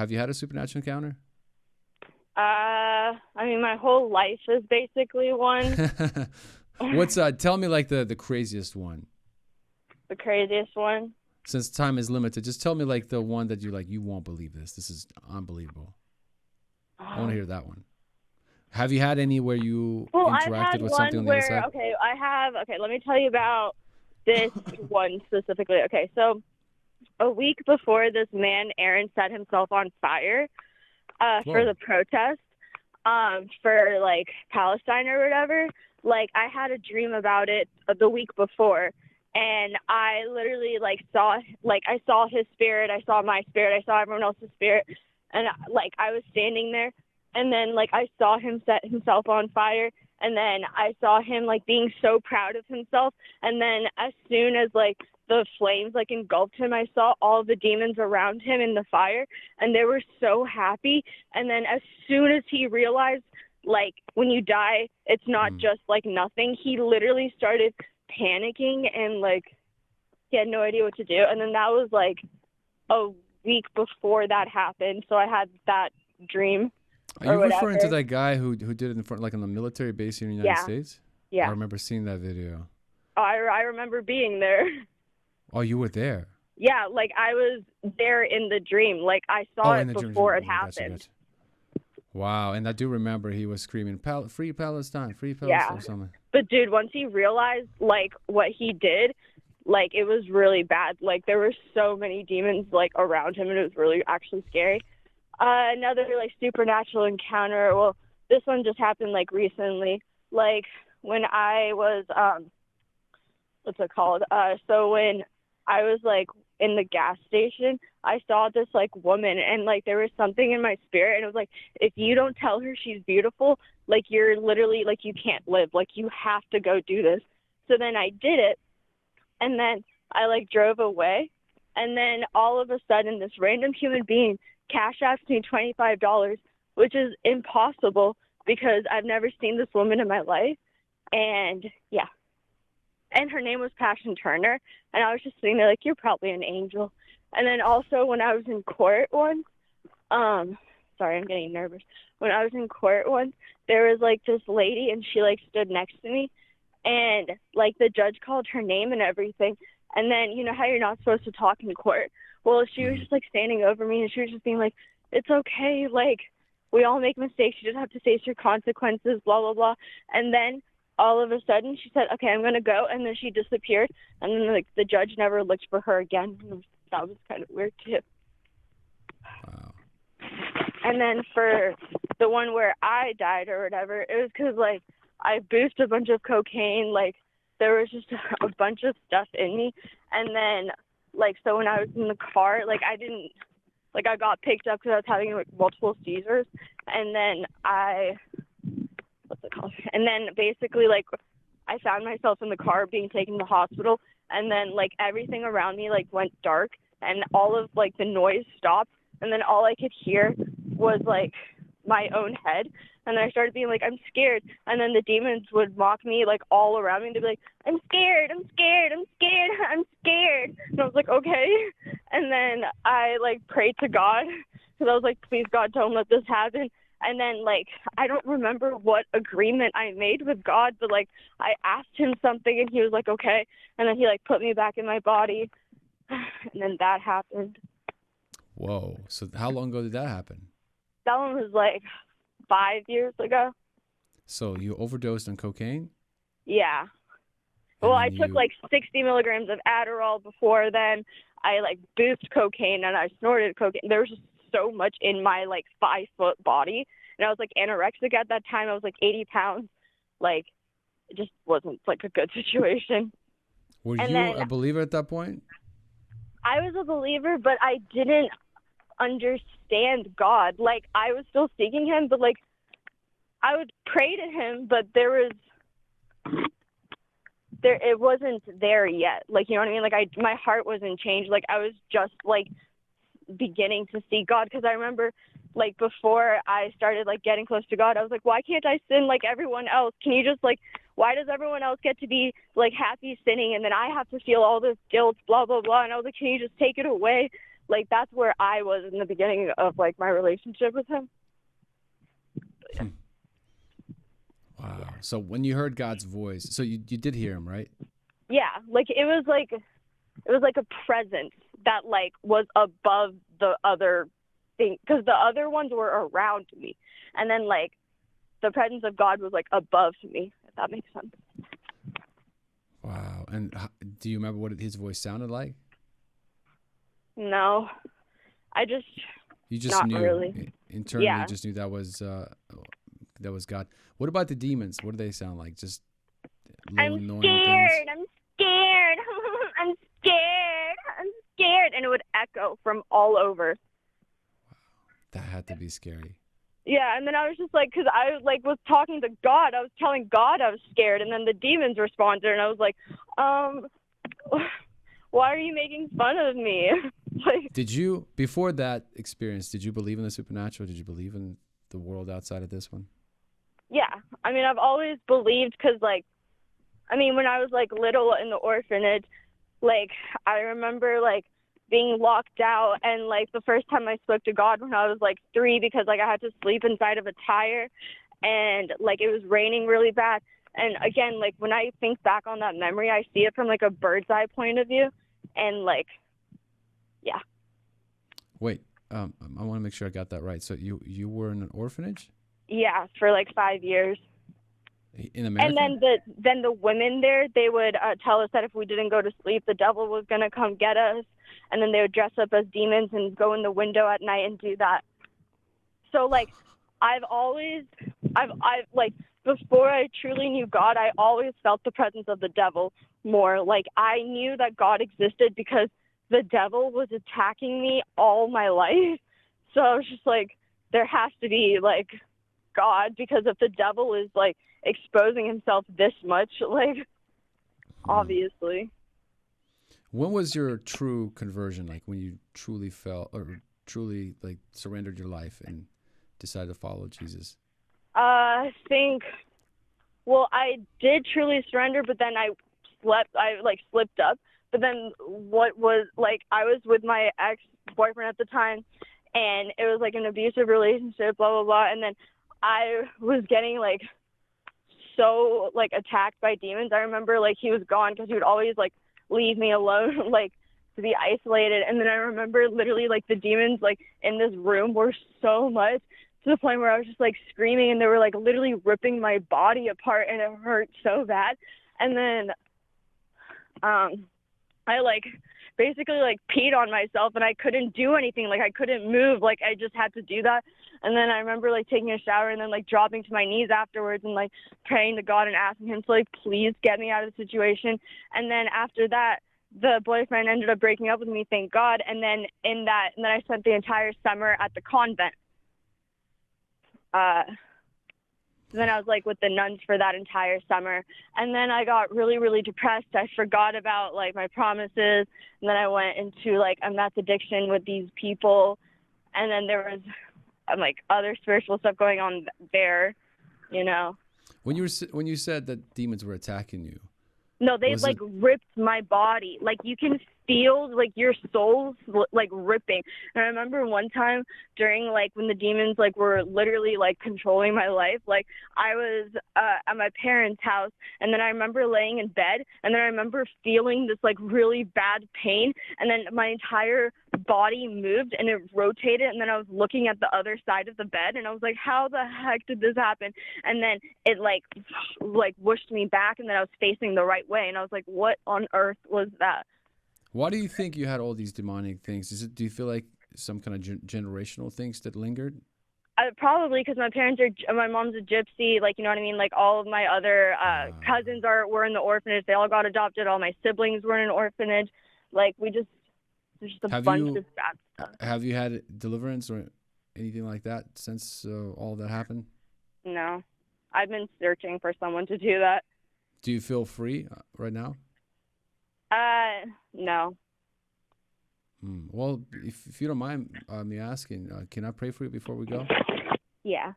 Have you had a supernatural encounter? I mean, my whole life is basically one. What's tell me like the craziest one. The craziest one. Since time is limited, just tell me like the one that you like. You won't believe this. This is unbelievable. I want to hear that one. Have you had any where you Well, I've interacted had with something one on the other where, side? okay, let me tell you about this one specifically. Okay, so a week before this man, Aaron, set himself on fire for Whoa. the protest for, like, Palestine or whatever, like, I had a dream about it the week before, and I literally, like, I saw his spirit, I saw my spirit, I saw everyone else's spirit, and, like, I was standing there, and then, like, I saw him set himself on fire, and then I saw him, like, being so proud of himself, and then as soon as, like, the flames, like, engulfed him, I saw all the demons around him in the fire, and they were so happy, and then as soon as he realized, like, when you die, it's not just, like, nothing, he literally started panicking, and, like, he had no idea what to do, and then that was, like, a week before that happened, so I had that dream. Are Or you referring to whatever. that guy who did it in front, like on the military base here in the United Yeah, States? I yeah. remember seeing that video. I remember being there. Oh, you were there. Yeah, like I was there in the dream. Like I saw Oh, in it the gym. before it Yeah, gotcha, happened. gotcha. Wow, and I do remember he was screaming, "Free Palestine, free Palestine," Yeah. or something. But dude, once he realized like what he did, like it was really bad. Like there were so many demons like around him and it was really actually scary. Another like supernatural encounter. Well, this one just happened like recently. Like when I was what's it called? So when I was like in the gas station, I saw this like woman and like there was something in my spirit and it was like, if you don't tell her she's beautiful, like you're literally like you can't live. Like you have to go do this. So then I did it and then I like drove away and then all of a sudden this random human being cash apps me $25, which is impossible because I've never seen this woman in my life. And yeah, and her name was Passion Turner, and I was just sitting there like, you're probably an angel. And then also when I was in court once, sorry, I'm getting nervous. When I was in court once, there was like this lady, and she like stood next to me, and like the judge called her name and everything. And then you know how you're not supposed to talk in court? Well, she was just like standing over me, and she was just being like, it's okay, like we all make mistakes. You just have to face your consequences, blah blah blah. And then all of a sudden she said, okay, I'm going to go. And then she disappeared. And then like the judge never looked for her again. That was kind of weird too. Wow. And then for the one where I died or whatever, it was because like I boofed a bunch of cocaine. Like there was just a bunch of stuff in me. And then like, so when I was in the car, like I got picked up because I was having like multiple seizures. And then what's it called? And then basically like I found myself in the car being taken to the hospital and then like everything around me like went dark and all of like the noise stopped and then all I could hear was like my own head and then I started being like I'm scared and then the demons would mock me like all around me and they'd be like I'm scared, I'm scared, I'm scared, I'm scared, and I was like okay. And then I like prayed to God because I was like please God don't let this happen. And then, like, I don't remember what agreement I made with God, but, like, I asked him something, and he was like, okay. And then he, like, put me back in my body, and then that happened. Whoa. So how long ago did that happen? That one was, like, 5 years ago. So you overdosed on cocaine? Yeah. And Well, then I took, like, 60 milligrams of Adderall before then. I, like, boofed cocaine, and I snorted cocaine. There was just so much in my like 5-foot body and I was like anorexic at that time. I was like 80 pounds. Like it just wasn't like a good situation. Were And you then a believer at that point? I was a believer, but I didn't understand God. Like I was still seeking him, but like I would pray to him, but it wasn't there yet. Like, you know what I mean? Like my heart wasn't changed. Like I was just like beginning to see God because I remember like before I started like getting close to God, I was like, why can't I sin like everyone else? Can you just like, why does everyone else get to be like happy sinning and then I have to feel all this guilt, blah, blah, blah. And I was like, can you just take it away? like that's where I was in the beginning of like my relationship with him. Hmm. Wow. Yeah. So when you heard God's voice, so you did hear him, right? Yeah, like it was like a presence that like was above the other thing, because the other ones were around me, and then like the presence of God was like above me, if that makes sense. Wow. And do you remember what his voice sounded like? No, You just not knew really. internally. Yeah. Just knew that was God. What about the demons? What do they sound like? Just low, I'm annoying things. scared. I'm scared. I'm scared. I'm scared, and it would echo from all over. That had to be scary. Yeah, and then I was just like, because I like was talking to God. I was telling God I was scared, and then the demons responded, and I was like, why are you making fun of me? Like, Did you, before that experience, did you believe in the supernatural? Did you believe in the world outside of this one? yeah, I mean, I've always believed, because like, I mean, when I was like little in the orphanage, like I remember like being locked out, and like the first time I spoke to God when I was like 3, because like I had to sleep inside of a tire, and like it was raining really bad. And again, like when I think back on that memory, I see it from like a bird's eye point of view, and like, yeah. Wait, I want to make sure I got that right. So you were in an orphanage? Yeah, for like 5 years. In America? And then the women there, they would tell us that if we didn't go to sleep, the devil was gonna come get us, and then they would dress up as demons and go in the window at night and do that. So like, I've like, before I truly knew God, I always felt the presence of the devil more. Like I knew that God existed because the devil was attacking me all my life. So I was just like, there has to be like God, because if the devil is like exposing himself this much, like, obviously. When was your true conversion? Like when you truly felt or truly like surrendered your life and decided to follow Jesus? I think, well, I did truly surrender, but then I slipped up. But then what was like, I was with my ex-boyfriend at the time, and it was like an abusive relationship, blah, blah, blah. And then I was getting like so like attacked by demons. I remember like he was gone because he would always like leave me alone, like to be isolated. And then I remember literally like the demons like in this room were so much, to the point where I was just like screaming, and they were like literally ripping my body apart, and it hurt so bad. And then I like basically like peed on myself, and I couldn't do anything. Like I couldn't move. Like I just had to do that. And then I remember like taking a shower, and then like dropping to my knees afterwards, and like praying to God and asking him to like please get me out of the situation. And then after that, the boyfriend ended up breaking up with me, thank God. And then I spent the entire summer at the convent. Then I was like with the nuns for that entire summer. And then I got really, really depressed. I forgot about like my promises. And then I went into like a meth addiction with these people. And then there was like other spiritual stuff going on there, you know. When you said that demons were attacking you. No, they like ripped my body. Like you can feel like your soul's like ripping. And I remember one time during like when the demons like were literally like controlling my life, like I was at my parents' house, and then I remember laying in bed, and then I remember feeling this like really bad pain, and then my entire body moved and it rotated, and then I was looking at the other side of the bed, and I was like, how the heck did this happen? And then it like whooshed me back, and then I was facing the right way, and I was like, what on earth was that? Why do you think you had all these demonic things? Do you feel like some kind of generational things that lingered? Probably because my mom's a gypsy, like, you know what I mean? Like all of my other cousins were in the orphanage. They all got adopted. All my siblings were in an orphanage. Like there's just a bunch of bad stuff. Have you had deliverance or anything like that since all that happened? No. I've been searching for someone to do that. Do you feel free right now? No. Well, if you don't mind me asking, can I pray for you before we go? Yeah.